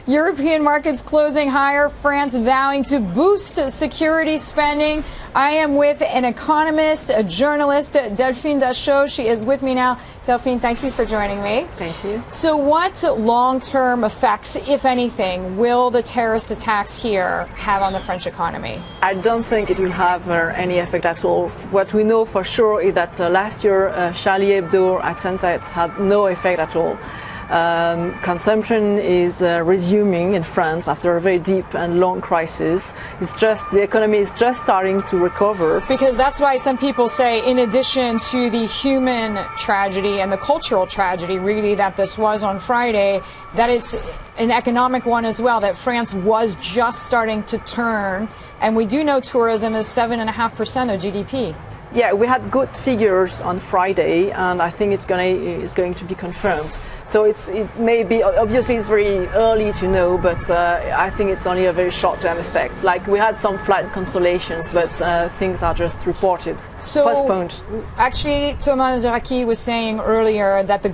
European markets closing higher, France vowing to boost security spending. I am with an economist, a journalist, Delphine Dechaux. She is with me now. Delphine, thank you for joining me. Thank you. So what long-term effects, if anything, will the terrorist attacks here have on the French economy? I don't think it will have any effect at all. What we know for sure is that last year Charlie Hebdo attempts had no effect at all. Consumption is resuming in France after a very deep and long crisis. It's just the economy is just starting to recover. Because that's why some people say, in addition to the human tragedy and the cultural tragedy, really, that this was on Friday, that it's an economic one as well, that France was just starting to turn. And we do know tourism is 7.5% of GDP. Yeah, we had good figures on Friday, and I think it's going to be confirmed. So it may be, obviously it's very early to know, but I think it's only a very short-term effect. Like, we had some flight cancellations, but things are just reported, postponed. Actually, Thomas Zeraki was saying earlier that the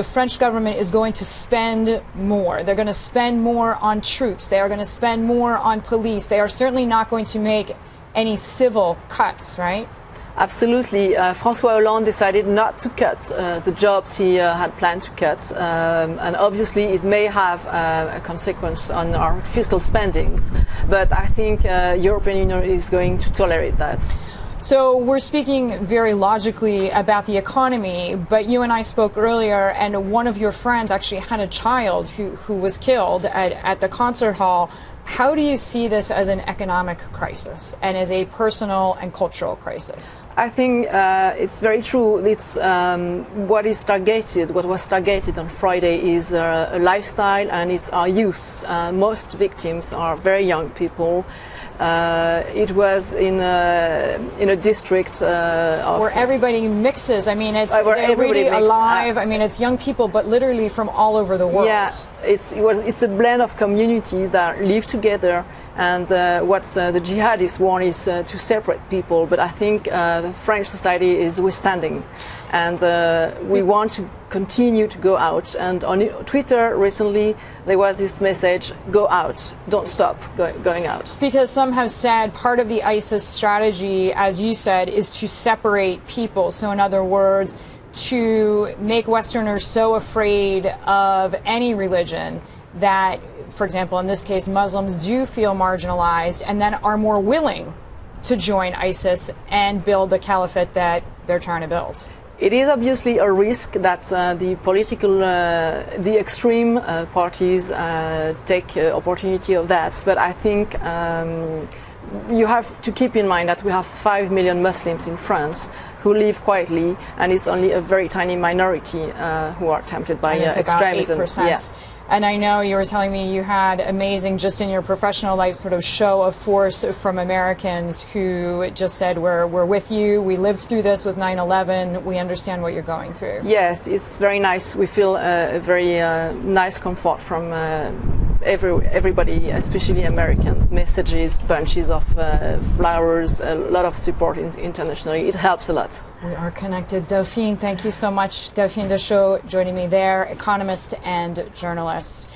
French government is going to spend more. They're going to spend more on troops. They are going to spend more on police. They are certainly not going to make any civil cuts, right? Absolutely. François Hollande decided not to cut the jobs he had planned to cut, and obviously it may have a consequence on our fiscal spendings, but I think European Union is going to tolerate that. So we're speaking very logically about the economy, but you and I spoke earlier, and one of your friends actually had a child who was killed at the concert hall. How do you see this as an economic crisis and as a personal and cultural crisis? I think it's very true. It's what was targeted on Friday is a lifestyle, and it's our youth. Most victims are very young people. It was in a district where everybody mixes. I mean, they're really alive. I mean, it's young people, but literally from all over the world. Yeah, it's a blend of communities that live together. And what the jihadists want is to separate people. But I think the French society is withstanding, and we want to continue to go out. And on Twitter recently, there was this message: "Go out, don't stop going out." Because some have said part of the ISIS strategy, as you said, is to separate people. So in other words, to make Westerners so afraid of any religion that, for example, in this case, Muslims do feel marginalized and then are more willing to join ISIS and build the caliphate that they're trying to build. It is obviously a risk that the extreme parties take opportunity of that. But I think you have to keep in mind that we have 5 million Muslims in France who live quietly, and it's only a very tiny minority who are tempted by extremism. About 8%. Yeah. And I know you were telling me you had amazing, just in your professional life, sort of show of force from Americans who just said, we're with you, we lived through this with 9/11, we understand what you're going through. Yes, it's very nice. We feel a very nice comfort from everybody, especially Americans. Messages, bunches of flowers, a lot of support internationally. It helps a lot. We are connected. Delphine, thank you so much. Delphine Dechaux joining me there, economist and journalist.